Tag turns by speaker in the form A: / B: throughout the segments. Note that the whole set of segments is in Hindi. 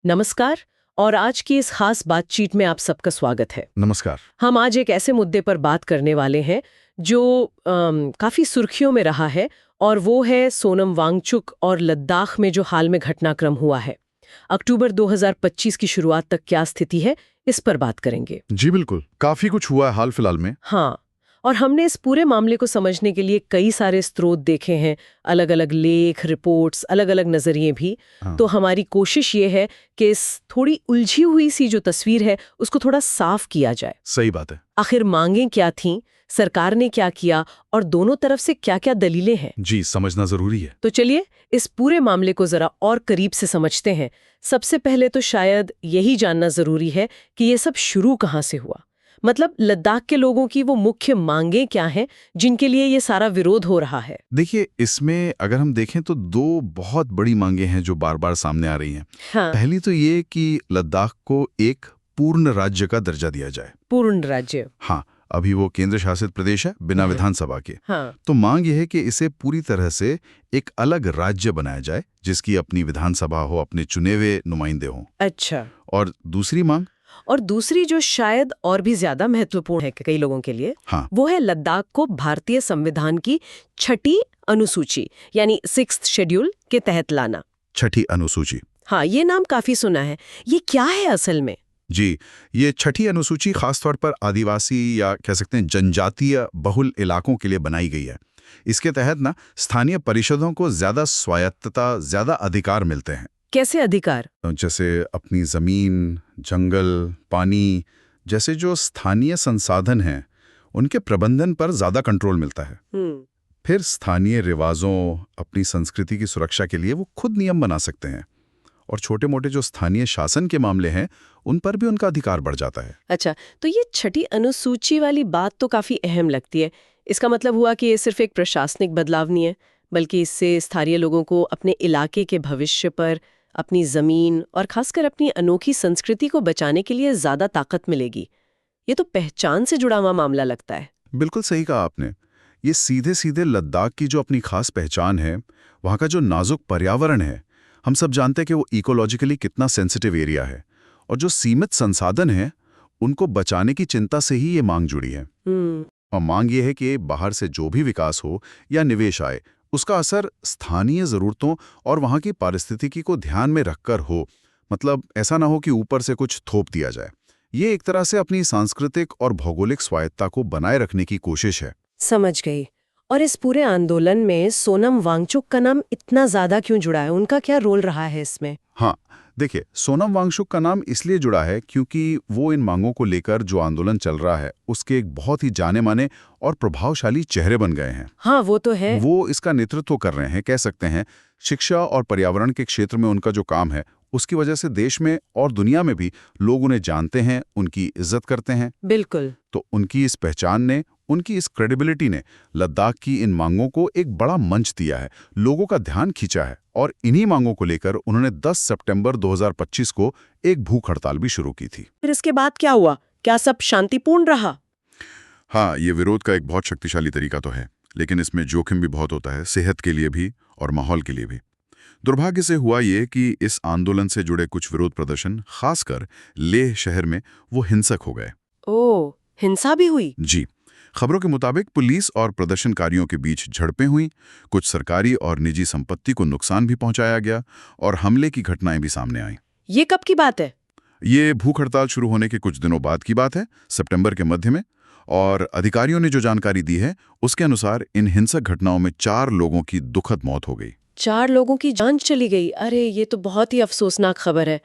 A: नमस्कार। और आज की इस खास बातचीत में आप सबका स्वागत है।
B: नमस्कार।
A: हम आज एक ऐसे मुद्दे पर बात करने वाले हैं जो काफी सुर्खियों में रहा है, और वो है सोनम वांगचुक और लद्दाख में जो हाल में घटनाक्रम हुआ है। अक्टूबर 2025 की शुरुआत तक क्या स्थिति है, इस पर बात करेंगे।
B: जी बिल्कुल, काफी कुछ हुआ है हाल फिलहाल में।
A: हाँ, और हमने इस पूरे मामले को समझने के लिए कई सारे स्रोत देखे हैं, अलग अलग लेख, रिपोर्ट्स, अलग अलग नजरिए भी।
B: हाँ।
A: तो हमारी कोशिश ये है कि इस थोड़ी उलझी हुई सी जो तस्वीर है उसको थोड़ा साफ किया जाए।
B: सही बात है।
A: आखिर मांगें क्या थीं, सरकार ने क्या किया, और दोनों तरफ से क्या क्या दलीलें हैं।
B: जी, समझना जरूरी है।
A: तो चलिए इस पूरे मामले को जरा और करीब से समझते हैं। सबसे पहले तो शायद यही जानना जरूरी है कि ये सब शुरू कहाँ से हुआ। मतलब लद्दाख के लोगों की वो मुख्य मांगें क्या हैं जिनके लिए ये सारा विरोध हो रहा है।
B: देखिए, इसमें अगर हम देखें तो दो बहुत बड़ी मांगें हैं जो बार बार सामने आ रही हैं।
A: हाँ,
B: पहली तो ये कि लद्दाख को एक पूर्ण राज्य का दर्जा दिया जाए।
A: पूर्ण राज्य।
B: हाँ, अभी वो केंद्र शासित प्रदेश है बिना विधानसभा के।
A: हाँ,
B: तो मांग ये है कि इसे पूरी तरह से एक अलग राज्य बनाया जाए जिसकी अपनी विधानसभा हो, अपने चुने हुए नुमाइंदे हों।
A: अच्छा।
B: और दूसरी मांग,
A: और दूसरी जो शायद और भी ज्यादा महत्वपूर्ण है कई लोगों के लिए,
B: हाँ,
A: वो है लद्दाख को भारतीय संविधान की छठी अनुसूची यानी 6th शेड्यूल के तहत लाना।
B: छठी अनुसूची।
A: हाँ, ये नाम काफी सुना है। ये क्या है असल में?
B: जी, ये छठी अनुसूची खासतौर पर आदिवासी या कह सकते हैं जनजातीय बहुल इलाकों के लिए बनाई गई है। इसके तहत ना स्थानीय परिषदों को ज्यादा स्वायत्तता, ज्यादा अधिकार मिलते हैं।
A: कैसे अधिकार?
B: जैसे अपनी जमीन, जंगल, पानी जैसे जो स्थानीय संसाधन हैं, उनके प्रबंधन पर ज्यादा कंट्रोल मिलता है। फिर स्थानीय रिवाजों, अपनी संस्कृति की सुरक्षा के लिए वो खुद नियम बना सकते हैं। और छोटे मोटे जो स्थानीय शासन के मामले हैं, उन पर भी उनका अधिकार बढ़ जाता है।
A: अच्छा, तो ये छठी अनुसूची वाली बात तो काफी अहम लगती है। इसका मतलब हुआ कि ये सिर्फ एक प्रशासनिक बदलाव नहीं है, बल्कि इससे स्थानीय लोगों को अपने इलाके के भविष्य पर, अपनी जमीन और खासकर अपनी अनोखी संस्कृति को बचाने के लिए ज्यादा ताकत मिलेगी। ये तो पहचान से जुड़ा हुआ मामला लगता है।
B: बिल्कुल सही कहा आपने। ये सीधे सीधे लद्दाख की जो अपनी खास पहचान है, वहाँ का जो नाजुक पर्यावरण है, हम सब जानते हैं कि वो इकोलॉजिकली कितना सेंसिटिव एरिया है, और जो सीमित संसाधन हैं, उनको बचाने की चिंता से ही ये मांग जुड़ी है। और मांग ये है कि बाहर से जो भी विकास हो या निवेश आए, उसका असर स्थानीय ज़रूरतों और वहाँ की पारिस्थितिकी को ध्यान में रखकर हो। मतलब ऐसा ना हो कि ऊपर से कुछ थोप दिया जाए। ये एक तरह से अपनी सांस्कृतिक और भौगोलिक स्वायत्तता को बनाए रखने की कोशिश है।
A: समझ गई। और इस पूरे आंदोलन में सोनम वांगचुक का नाम इतना ज्यादा क्यों जुड़ा है? उनका क्या रोल रहा है इसमें?
B: हाँ, देखिए, सोनम वांगचुक का नाम इसलिए जुड़ा है क्योंकि वो इन मांगों को लेकर जो आंदोलन चल रहा है, उसके एक बहुत ही जाने माने और प्रभावशाली चेहरे बन गए हैं।
A: हाँ, वो तो है।
B: वो इसका नेतृत्व कर रहे हैं, कह सकते हैं। शिक्षा और पर्यावरण के क्षेत्र में उनका जो काम है, उसकी वजह से देश में और दुनिया में भी लोग उन्हें जानते हैं, उनकी इज्जत करते हैं।
A: बिल्कुल।
B: तो उनकी इस पहचान ने, उनकी इस क्रेडिबिलिटी ने लद्दाख की इन मांगों को एक बड़ा मंच दिया है, लोगों का ध्यान खींचा है, और इन्हीं मांगों को लेकर उन्होंने 10 सितंबर 2025 को एक भूख हड़ताल भी शुरू की थी।
A: फिर इसके बाद क्या हुआ? क्या सब शांतिपूर्ण रहा?
B: हाँ, ये विरोध का एक बहुत शक्तिशाली तरीका तो है, लेकिन इसमें जोखिम भी बहुत होता है, सेहत के लिए भी और माहौल के लिए भी। दुर्भाग्य से हुआ ये कि इस आंदोलन से जुड़े कुछ विरोध प्रदर्शन, खासकर लेह शहर में, वो हिंसक हो गए।
A: ओह, हिंसा भी हुई?
B: जी, खबरों के मुताबिक पुलिस और प्रदर्शनकारियों के बीच झड़पें हुई, कुछ सरकारी और निजी संपत्ति को नुकसान भी पहुंचाया गया, और हमले की घटनाएं भी सामने आईं।
A: ये कब की बात है?
B: ये भूख हड़ताल शुरू होने के कुछ दिनों बाद की बात है, सितंबर के मध्य में। और अधिकारियों ने जो जानकारी दी है, उसके अनुसार इन हिंसक घटनाओं में 4 लोगों की दुखद मौत हो गई।
A: 4 लोगों की जान चली गई? अरे, ये तो बहुत ही अफसोसनाक खबर है।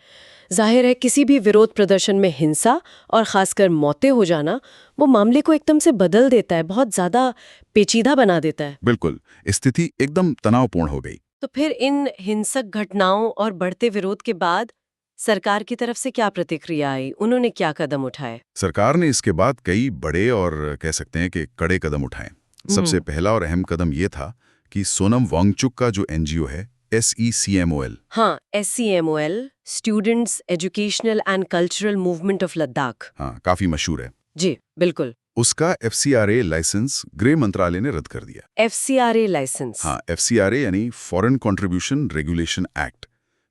A: जाहिर है किसी भी विरोध प्रदर्शन में हिंसा और खासकर मौतें हो जाना वो मामले को एकदम से बदल देता है, बहुत ज्यादा पेचीदा बना देता है।
B: बिल्कुल, स्थिति एकदम तनावपूर्ण हो गई।
A: तो फिर इन हिंसक घटनाओं और बढ़ते विरोध के बाद सरकार की तरफ से क्या प्रतिक्रिया आई? उन्होंने क्या कदम उठाए?
B: सरकार ने इसके बाद कई बड़े और कह सकते हैं कि कड़े कदम उठाए। सबसे पहला और अहम कदम ये था कि सोनम वांगचुक का जो एनजीओ है, SECMOL,
A: हाँ, SCMOL, students educational and cultural movement of Ladakh.
B: हाँ, काफी मशहूर है,
A: जी बिल्कुल।
B: उसका FCRA लाइसेंस गृह मंत्रालय ने रद्द कर दिया।
A: FCRA licence?
B: हाँ, FCRA यानी फॉरेन कंट्रीब्यूशन रेगुलेशन एक्ट।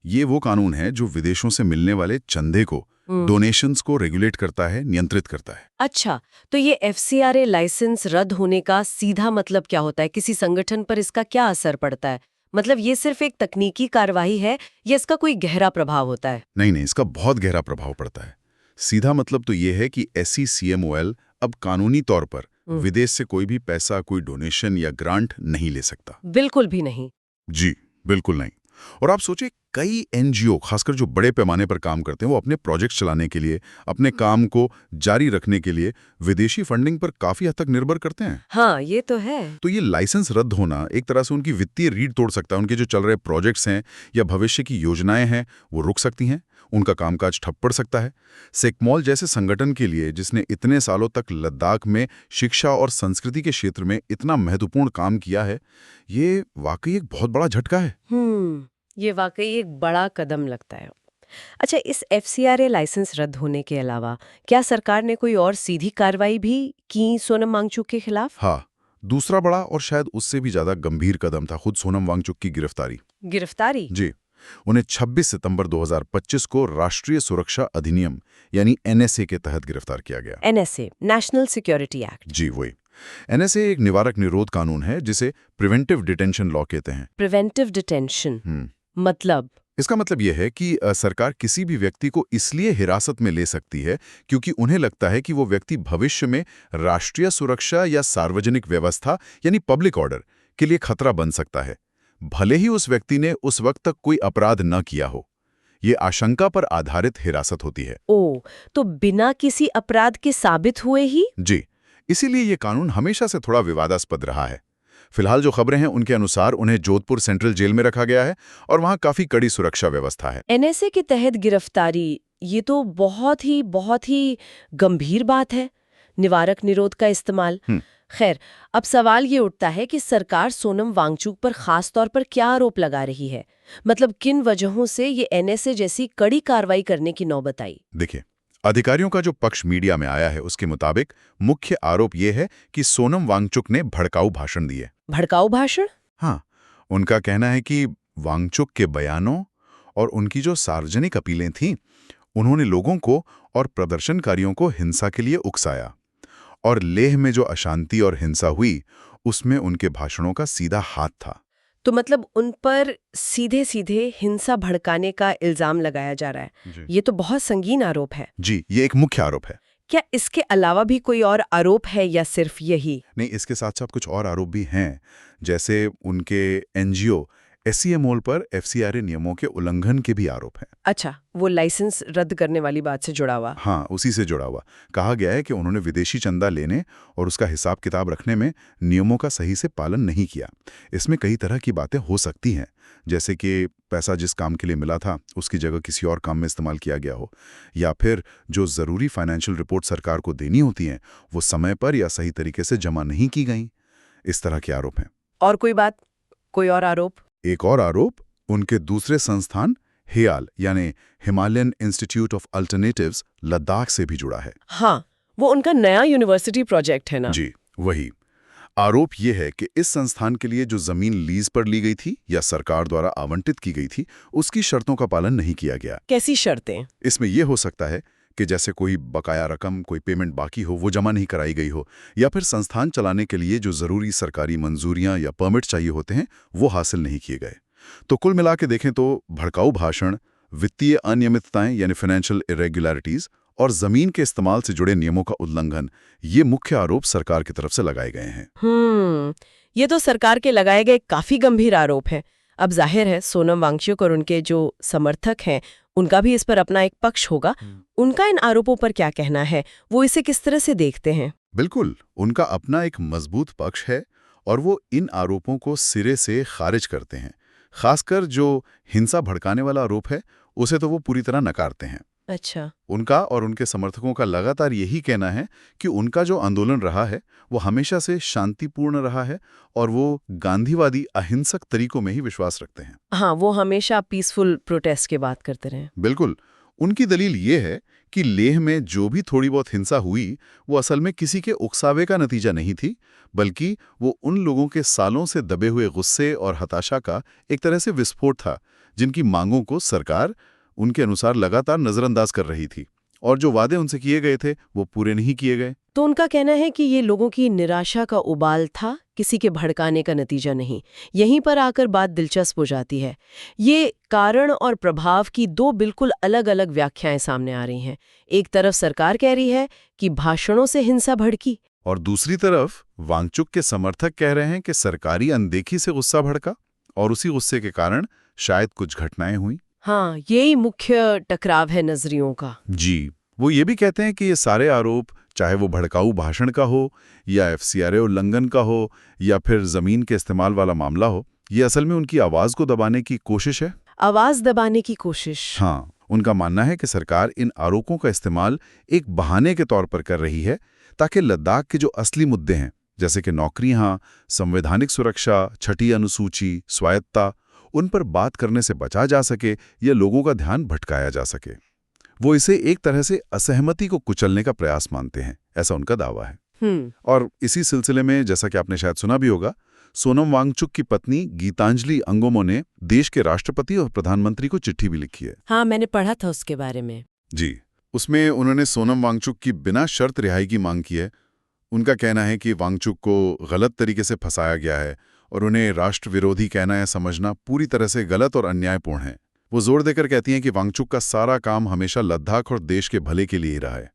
B: ये वो कानून है जो विदेशों से मिलने वाले चंदे को, डोनेशंस को रेगुलेट करता है, नियंत्रित करता है।
A: अच्छा, तो ये एफसीआरए लाइसेंस रद्द होने का सीधा मतलब क्या होता है? किसी संगठन पर इसका क्या असर पड़ता है? मतलब ये सिर्फ एक तकनीकी कार्रवाई है या इसका कोई गहरा प्रभाव होता है?
B: नहीं, इसका बहुत गहरा प्रभाव पड़ता है। सीधा मतलब तो ये है कि ऐसी सीएमओएल अब कानूनी तौर पर विदेश से कोई भी पैसा, कोई डोनेशन या ग्रांट नहीं ले सकता।
A: बिल्कुल भी नहीं।
B: जी, बिल्कुल नहीं। और आप सोचिए, कई एनजीओ, खासकर जो बड़े पैमाने पर काम करते हैं, वो अपने प्रोजेक्ट चलाने के लिए, अपने काम को जारी रखने के लिए विदेशी फंडिंग पर काफी हद तक निर्भर करते हैं।
A: हाँ, ये तो है।
B: तो ये लाइसेंस रद्द होना एक तरह से उनकी वित्तीय रीढ़ तोड़ सकता है। उनके जो चल रहे प्रोजेक्ट्स हैं या भविष्य की योजनाएं हैं, वो रुक सकती हैं, उनका कामकाज ठप पड़ सकता है। सेकमॉल जैसे संगठन के लिए, जिसने इतने सालों तक लद्दाख में शिक्षा और संस्कृति के क्षेत्र में इतना महत्वपूर्ण काम किया है, ये वाकई एक बहुत बड़ा झटका है।
A: ये वाकई एक बड़ा कदम लगता है। अच्छा, इस एफसीआरए लाइसेंस रद्द होने के अलावा क्या सरकार ने कोई और सीधी कार्रवाई भी की सोनम वांगचुक के खिलाफ?
B: हाँ, दूसरा बड़ा और शायद उससे भी ज्यादा गंभीर कदम था खुद सोनम वांगचुक की गिरफ्तारी।
A: गिरफ्तारी?
B: जी, उन्हें 26 सितंबर 2025 को राष्ट्रीय सुरक्षा अधिनियम यानी एनएसए के तहत गिरफ्तार किया गया।
A: NSA, national security act.
B: जी, वही। एनएसए एक निवारक निरोध कानून है जिसे प्रिवेंटिव डिटेंशन लॉ कहते हैं।
A: प्रिवेंटिव डिटेंशन मतलब?
B: इसका मतलब यह है कि सरकार किसी भी व्यक्ति को इसलिए हिरासत में ले सकती है क्योंकि उन्हें लगता है कि वो व्यक्ति भविष्य में राष्ट्रीय सुरक्षा या सार्वजनिक व्यवस्था यानी पब्लिक ऑर्डर के लिए खतरा बन सकता है, भले ही उस व्यक्ति ने उस वक्त तक कोई अपराध न किया हो। ये आशंका पर आधारित हिरासत होती है।
A: ओ, तो बिना किसी अपराध के साबित हुए ही?
B: जी, इसीलिए ये कानून हमेशा से थोड़ा विवादास्पद रहा है। फिलहाल जो खबरें हैं उनके अनुसार उन्हें जोधपुर सेंट्रल जेल में रखा गया है और वहां काफी कड़ी सुरक्षा व्यवस्था है।
A: एनएसए के तहत गिरफ्तारी, ये तो बहुत ही गंभीर बात है। निवारक निरोध का इस्तेमाल। खैर, अब सवाल ये उठता है कि सरकार सोनम वांगचुक पर खास तौर पर क्या आरोप लगा रही है? मतलब किन वजहों से ये एनएसए जैसी कड़ी कार्रवाई करने की नौबत आई?
B: देखिए, अधिकारियों का जो पक्ष मीडिया में आया है उसके मुताबिक मुख्य आरोप यह है कि सोनम वांगचुक ने भड़काऊ भाषण दिए।
A: भड़काऊ भाषण?
B: हाँ, उनका कहना है कि वांगचुक के बयानों और उनकी जो सार्वजनिक अपीलें थीं, उन्होंने लोगों को और प्रदर्शनकारियों को हिंसा के लिए उकसाया। और लेह में जो अशांति और हिंसा हुई, उसमें उनके भाषणों का सीधा हाथ था।
A: तो मतलब उन पर सीधे सीधे हिंसा भड़काने का इल्जाम लगाया जा रहा है। ये तो बहुत संगीन आरोप है।
B: जी, ये एक मुख्य आरोप है।
A: क्या इसके अलावा भी कोई और आरोप है या सिर्फ यही?
B: नहीं, इसके साथ साथ कुछ और आरोप भी हैं, जैसे उनके एनजीओ एससीएमओल पर एफसीआरए नियमों के उल्लंघन के भी आरोप हैं।
A: अच्छा, वो लाइसेंस रद्द करने वाली बात से जुड़ा हुआ?
B: हाँ, उसी से जुड़ा हुआ। कहा गया है कि उन्होंने विदेशी चंदा लेने और उसका हिसाब किताब रखने में नियमों का सही से पालन नहीं किया। इसमें कई तरह की बातें हो सकती हैं, जैसे कि पैसा जिस काम के लिए मिला था उसकी जगह किसी और काम में इस्तेमाल किया गया हो, या फिर जो ज़रूरी फाइनेंशियल रिपोर्ट सरकार को देनी होती हैं वो समय पर या सही तरीके से जमा नहीं की गई। इस तरह के आरोप हैं।
A: और कोई बात? कोई और आरोप?
B: एक और आरोप उनके दूसरे संस्थान हियाल यानी Himalayan institute of alternatives Ladakh से भी जुड़ा है।
A: हाँ, वो उनका नया यूनिवर्सिटी प्रोजेक्ट है ना?
B: जी, वही। आरोप ये है कि इस संस्थान के लिए जो जमीन लीज पर ली गई थी या सरकार द्वारा आवंटित की गई थी, उसकी शर्तों का पालन नहीं किया गया।
A: कैसी शर्तें?
B: इसमें यह हो सकता है कि जैसे कोई बकाया रकम, कोई पेमेंट बाकी हो, वो जमा नहीं कराई गई हो, या फिर संस्थान चलाने के लिए जो जरूरी सरकारी मंजूरियां या परमिट चाहिए होते हैं वो हासिल नहीं किए गए। तो कुल मिला के देखें तो भड़काऊ भाषण, वित्तीय अनियमितताएं यानी फाइनेंशियल इरेगुलरिटीज और जमीन के इस्तेमाल से जुड़े नियमों का उल्लंघन, ये मुख्य आरोप सरकार की तरफ से लगाए गए हैं।
A: ये तो सरकार के लगाए गए काफी गंभीर आरोप हैं। अब जाहिर है सोनम वांगचुक और उनके जो समर्थक हैं उनका भी इस पर अपना एक पक्ष होगा। उनका इन आरोपों पर क्या कहना है? वो इसे किस तरह से देखते हैं?
B: बिल्कुल, उनका अपना एक मजबूत पक्ष है और वो इन आरोपों को सिरे से खारिज करते हैं। खासकर जो हिंसा भड़काने वाला आरोप है उसे तो वो पूरी तरह नकारते हैं।
A: अच्छा।
B: उनका और उनके समर्थकों का लगातार यही कहना है कि उनका जो आंदोलन रहा है वो हमेशा से शांतिपूर्ण रहा है और वो गांधीवादी अहिंसक तरीकों में ही विश्वास रखते हैं।
A: हाँ, वो हमेशा पीसफुल प्रोटेस्ट की बात करते रहे।
B: बिल्कुल। उनकी दलील ये है कि लेह में जो भी थोड़ी बहुत हिंसा हुई वो असल में किसी के उकसावे का नतीजा नहीं थी, बल्कि वो उन लोगों के सालों से दबे हुए गुस्से और हताशा का एक तरह से विस्फोट था जिनकी मांगों को सरकार उनके अनुसार लगातार नजरअंदाज कर रही थी, और जो वादे उनसे किए गए थे वो पूरे नहीं किए गए।
A: तो उनका कहना है कि ये लोगों की निराशा का उबाल था, किसी के भड़काने का नतीजा नहीं। यहीं पर आकर बात दिलचस्प हो जाती है। ये कारण और प्रभाव की दो बिल्कुल अलग-अलग व्याख्याएं सामने आ रही हैं। एक तरफ सरकार कह रही है कि भाषणों से हिंसा भड़की,
B: और दूसरी तरफ वांगचुक के समर्थक कह रहे हैं कि सरकारी अनदेखी से गुस्सा भड़का और उसी गुस्से के कारण शायद कुछ घटनाएं हुई।
A: हाँ, यही मुख्य टकराव है नजरियों का।
B: जी, वो ये भी कहते हैं कि ये सारे आरोप, चाहे वो भड़काऊ भाषण का हो या एफसीआरए उल्लंघन का हो या फिर जमीन के इस्तेमाल वाला मामला हो, ये असल में उनकी आवाज को दबाने की कोशिश है।
A: आवाज दबाने की कोशिश।
B: हाँ, उनका मानना है कि सरकार इन आरोपों का इस्तेमाल एक बहाने के तौर पर कर रही है ताकि लद्दाख के जो असली मुद्दे हैं, जैसे कि नौकरियां, संवैधानिक सुरक्षा, छठी अनुसूची, स्वायत्ता, उन पर बात करने से बचा जा सके या लोगों का ध्यान भटकाया जा सके। वो इसे एक तरह से असहमति को कुचलने का प्रयास मानते हैं, ऐसा उनका दावा है। और इसी सिलसिले में, जैसा कि आपने शायद सुना भी होगा, सोनम वांगचुक की पत्नी गीतांजलि अंगुमो ने देश के राष्ट्रपति और प्रधानमंत्री को चिट्ठी भी लिखी है।
A: हाँ, मैंने पढ़ा था उसके बारे में।
B: जी, उसमें उन्होंने सोनम वांगचुक की बिना शर्त रिहाई की मांग की है। उनका कहना है कि वांगचुक को गलत तरीके से फंसाया गया है और उन्हें राष्ट्र विरोधी कहना या समझना पूरी तरह से गलत और अन्यायपूर्ण है। वो जोर देकर कहती हैं कि वांगचुक का सारा काम हमेशा लद्दाख और देश के भले के लिए ही रहा है।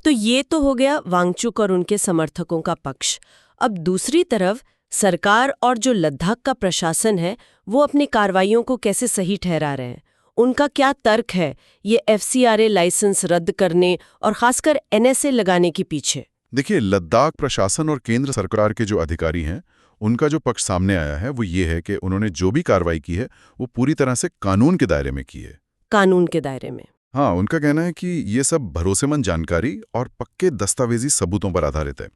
A: तो ये तो हो गया वांगचुक और उनके समर्थकों का पक्ष। अब दूसरी तरफ सरकार और जो लद्दाख का प्रशासन है, वो अपनी कार्रवाइयों को कैसे सही ठहरा रहे हैं। उनका क्या तर्क है ये एफसीआरए लाइसेंस रद्द करने और खासकर एनएसए लगाने के पीछे?
B: देखिए, लद्दाख प्रशासन और केंद्र सरकार के जो अधिकारी हैं, उनका जो पक्ष सामने आया है वो ये है कि उन्होंने जो भी कार्रवाई की है वो पूरी तरह से कानून के दायरे में की है।
A: कानून के दायरे में?
B: हाँ, उनका कहना है कि ये सब भरोसेमंद जानकारी और पक्के दस्तावेजी सबूतों पर आधारित है।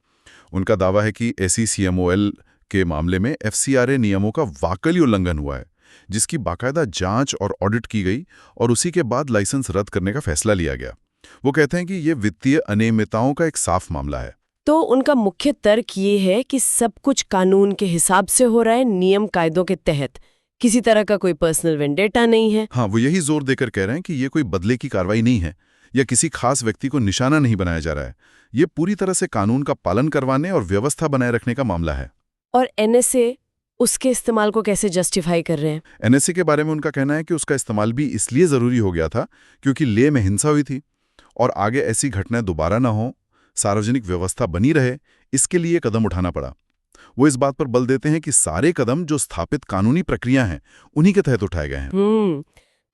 B: उनका दावा है कि एसीसीएमओएल के मामले में एफसीआरए नियमों का वाकई उल्लंघन हुआ है, जिसकी बाकायदा जांच और ऑडिट की गई और उसी के बाद लाइसेंस रद्द करने का फैसला लिया गया। वो कहते हैं कि ये वित्तीय अनियमितताओं का एक साफ मामला है।
A: तो उनका मुख्य तर्क ये है कि सब कुछ कानून के हिसाब से हो रहा है, नियम कायदों के तहत, किसी तरह का कोई पर्सनल वेंडेटा नहीं है।
B: हाँ, वो यही जोर देकर कह रहे हैं कि ये कोई बदले की कार्रवाई नहीं है या किसी खास व्यक्ति को निशाना नहीं बनाया जा रहा है। ये पूरी तरह से कानून का पालन करवाने और व्यवस्था बनाए रखने का मामला है।
A: और एनएसए उसके इस्तेमाल को कैसे जस्टिफाई कर रहे हैं?
B: एनएसए के बारे में उनका कहना है कि उसका इस्तेमाल भी इसलिए जरूरी हो गया था क्योंकि लेह में हिंसा हुई थी और आगे ऐसी घटनाएं दोबारा ना हो, सार्वजनिक व्यवस्था बनी रहे, इसके लिए कदम उठाना पड़ा। वो इस बात पर बल देते हैं कि सारे कदम जो स्थापित कानूनी प्रक्रिया हैं उन्हीं के तहत उठाए गए हैं।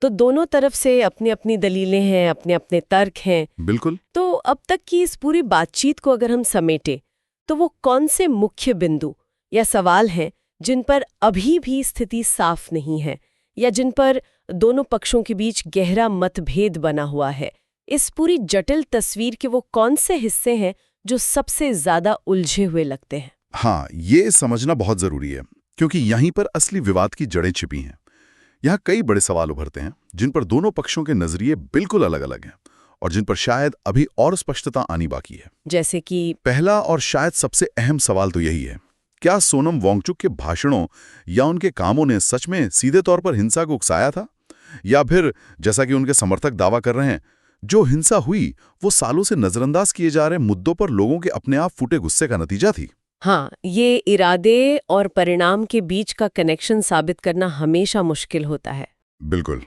A: तो दोनों तरफ से अपनी अपनी दलीलें हैं, अपने अपने तर्क हैं।
B: बिल्कुल।
A: तो अब तक की इस पूरी बातचीत को अगर हम समेटे तो वो कौन से मुख्य बिंदु या सवाल हैं जिन पर अभी भी स्थिति साफ नहीं है या जिन पर दोनों पक्षों के बीच गहरा मतभेद बना हुआ है? इस पूरी जटिल तस्वीर के वो कौन से हिस्से हैं जो सबसे ज्यादा उलझे हुए लगते हैं?
B: हाँ, ये समझना बहुत जरूरी है क्योंकि यहीं पर असली विवाद की जड़ें छिपी हैं। यहाँ कई बड़े सवाल उभरते हैं जिन पर दोनों पक्षों के नजरिए बिल्कुल अलग अलग हैं और जिन पर शायद अभी और स्पष्टता आनी बाकी है।
A: जैसे कि
B: पहला और शायद सबसे अहम सवाल तो यही है, क्या सोनम वांगचुक के भाषणों या उनके कामों ने सच में सीधे तौर पर हिंसा को उकसाया था, या फिर जैसा कि उनके समर्थक दावा कर रहे हैं, जो हिंसा हुई वो सालों से नजरअंदाज किए जा रहे मुद्दों पर लोगों के अपने आप फूटे गुस्से का नतीजा थी?
A: हाँ, ये इरादे और परिणाम के बीच का कनेक्शन साबित करना हमेशा मुश्किल होता है।
B: बिल्कुल।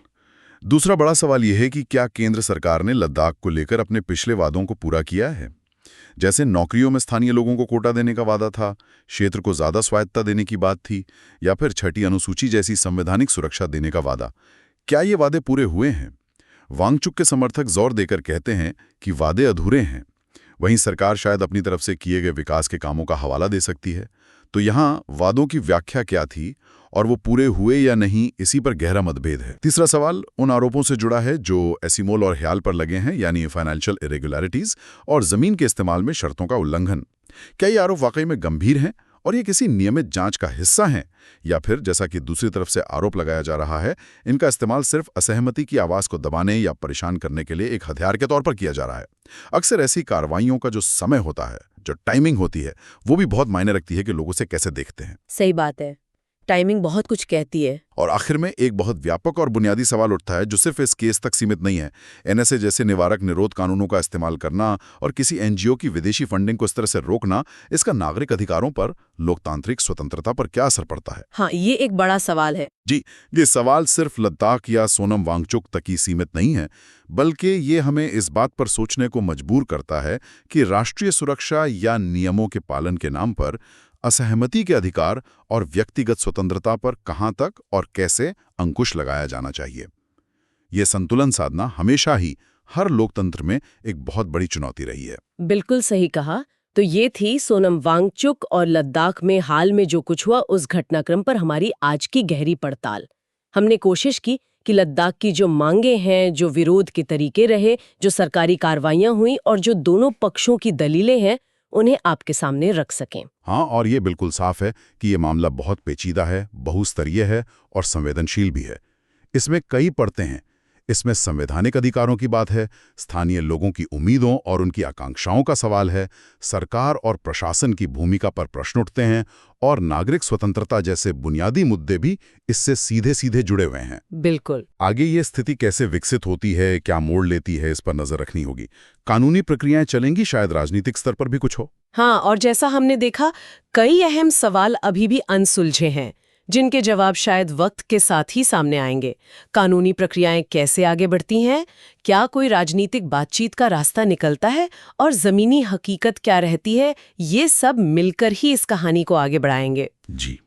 B: दूसरा बड़ा सवाल यह है कि क्या केंद्र सरकार ने लद्दाख को लेकर अपने पिछले वादों को पूरा किया है? जैसे नौकरियों में स्थानीय लोगों को कोटा देने का वादा था, क्षेत्र को ज्यादा स्वायत्तता देने की बात थी, या फिर छठी अनुसूची जैसी संवैधानिक सुरक्षा देने का वादा। क्या ये वादे पूरे हुए हैं? वांगचुक के समर्थक जोर देकर कहते हैं कि वादे अधूरे हैं। वहीं सरकार शायद अपनी तरफ से किए गए विकास के कामों का हवाला दे सकती है। तो यहाँ वादों की व्याख्या क्या थी और वो पूरे हुए या नहीं, इसी पर गहरा मतभेद है। तीसरा सवाल उन आरोपों से जुड़ा है जो एसीमोल और ह्याल पर लगे हैं, यानी फाइनेंशियल इरेगुलरिटीज और जमीन के इस्तेमाल में शर्तों का उल्लंघन। क्या ये आरोप वाकई में गंभीर हैं और ये किसी नियमित जांच का हिस्सा हैं, या फिर जैसा कि दूसरी तरफ से आरोप लगाया जा रहा है, इनका इस्तेमाल सिर्फ असहमति की आवाज को दबाने या परेशान करने के लिए एक हथियार के तौर पर किया जा रहा है? अक्सर ऐसी कार्रवाइयों का जो समय होता है, जो टाइमिंग होती है, वो भी बहुत मायने रखती है कि लोग उसे कैसे देखते हैं।
A: सही बात है। टाइमिंग बहुत कुछ कहती है।
B: और आखिर में एक बहुत व्यापक और बुनियादी सवाल उठता है जो सिर्फ इस केस तक सीमित नहीं है। एनएसए जैसे निवारक निरोध कानूनों का इस्तेमाल करना और किसी एनजीओ की विदेशी फंडिंग को इस तरह से रोकना, इसका नागरिक अधिकारों पर, लोकतांत्रिक स्वतंत्रता पर क्या असर पड़ता है?
A: हाँ, ये एक बड़ा सवाल है।
B: जी, ये सवाल सिर्फ लद्दाख या सोनम वांगचुक तक ही सीमित नहीं है, बल्कि ये हमें इस बात पर सोचने को मजबूर करता है कि राष्ट्रीय सुरक्षा या नियमों के पालन के नाम पर असहमति के अधिकार और व्यक्तिगत स्वतंत्रता पर कहां तक और कैसे अंकुश लगाया जाना चाहिए। ये संतुलन साधना हमेशा ही हर लोकतंत्र में एक बहुत बड़ी चुनौती रही है।
A: बिल्कुल सही कहा। तो ये थी सोनम वांगचुक और लद्दाख में हाल में जो कुछ हुआ उस घटनाक्रम पर हमारी आज की गहरी पड़ताल। हमने कोशिश की कि लद्दाख की जो मांगे हैं, जो विरोध के तरीके रहे, जो सरकारी कार्रवाइयां हुई और जो दोनों पक्षों की दलीलें हैं, उन्हें आपके सामने रख सकें।
B: हाँ, और ये बिल्कुल साफ है कि ये मामला बहुत पेचीदा है, बहुस्तरीय है और संवेदनशील भी है। इसमें कई परतें हैं। इसमें संवैधानिक अधिकारों की बात है, स्थानीय लोगों की उम्मीदों और उनकी आकांक्षाओं का सवाल है, सरकार और प्रशासन की भूमिका पर प्रश्न उठते हैं और नागरिक स्वतंत्रता जैसे बुनियादी मुद्दे भी इससे सीधे सीधे जुड़े हुए हैं।
A: बिल्कुल।
B: आगे ये स्थिति कैसे विकसित होती है, क्या मोड़ लेती है, इस पर नजर रखनी होगी। कानूनी प्रक्रियाएं चलेंगी, शायद राजनीतिक स्तर पर भी कुछ हो।
A: हाँ, और जैसा हमने देखा, कई अहम सवाल अभी भी अनसुलझे हैं, जिनके जवाब शायद वक्त के साथ ही सामने आएंगे। कानूनी प्रक्रियाएं कैसे आगे बढ़ती हैं, क्या कोई राजनीतिक बातचीत का रास्ता निकलता है और जमीनी हकीकत क्या रहती है, ये सब मिलकर ही इस कहानी को आगे बढ़ाएंगे।
B: जी,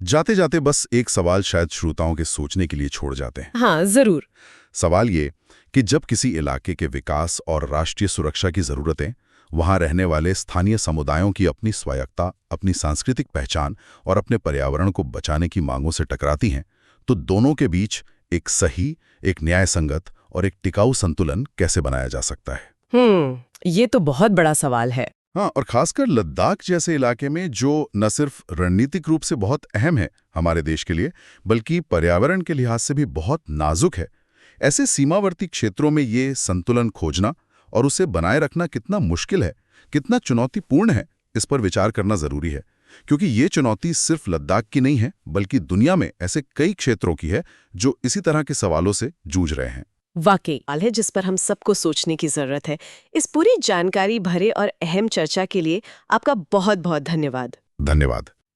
B: जाते जाते बस एक सवाल शायद श्रोताओं के सोचने के लिए छोड़ जाते हैं।
A: हाँ, जरूर।
B: सवाल ये कि जब किसी इलाके के विकास और राष्ट्रीय सुरक्षा की जरूरतें वहां रहने वाले स्थानीय समुदायों की अपनी स्वायत्तता, अपनी सांस्कृतिक पहचान और अपने पर्यावरण को बचाने की मांगों से टकराती हैं, तो दोनों के बीच एक सही, एक न्यायसंगत और एक टिकाऊ संतुलन कैसे बनाया जा सकता है?
A: ये तो बहुत बड़ा सवाल है।
B: हाँ, और खासकर लद्दाख जैसे इलाके में जो न सिर्फ रणनीतिक रूप से बहुत अहम है हमारे देश के लिए, बल्कि पर्यावरण के लिहाज से भी बहुत नाजुक है। ऐसे सीमावर्ती क्षेत्रों में ये संतुलन खोजना और उसे बनाए रखना कितना मुश्किल है, कितना चुनौतीपूर्ण है, इस पर विचार करना जरूरी है। क्योंकि ये चुनौती सिर्फ लद्दाख की नहीं है, बल्कि दुनिया में ऐसे कई क्षेत्रों की है जो इसी तरह के सवालों से जूझ रहे हैं।
A: वाकई सवाल है जिस पर हम सबको सोचने की जरूरत है। इस पूरी जानकारी भरे और अहम चर्चा के लिए आपका बहुत बहुत धन्यवाद।
B: धन्यवाद।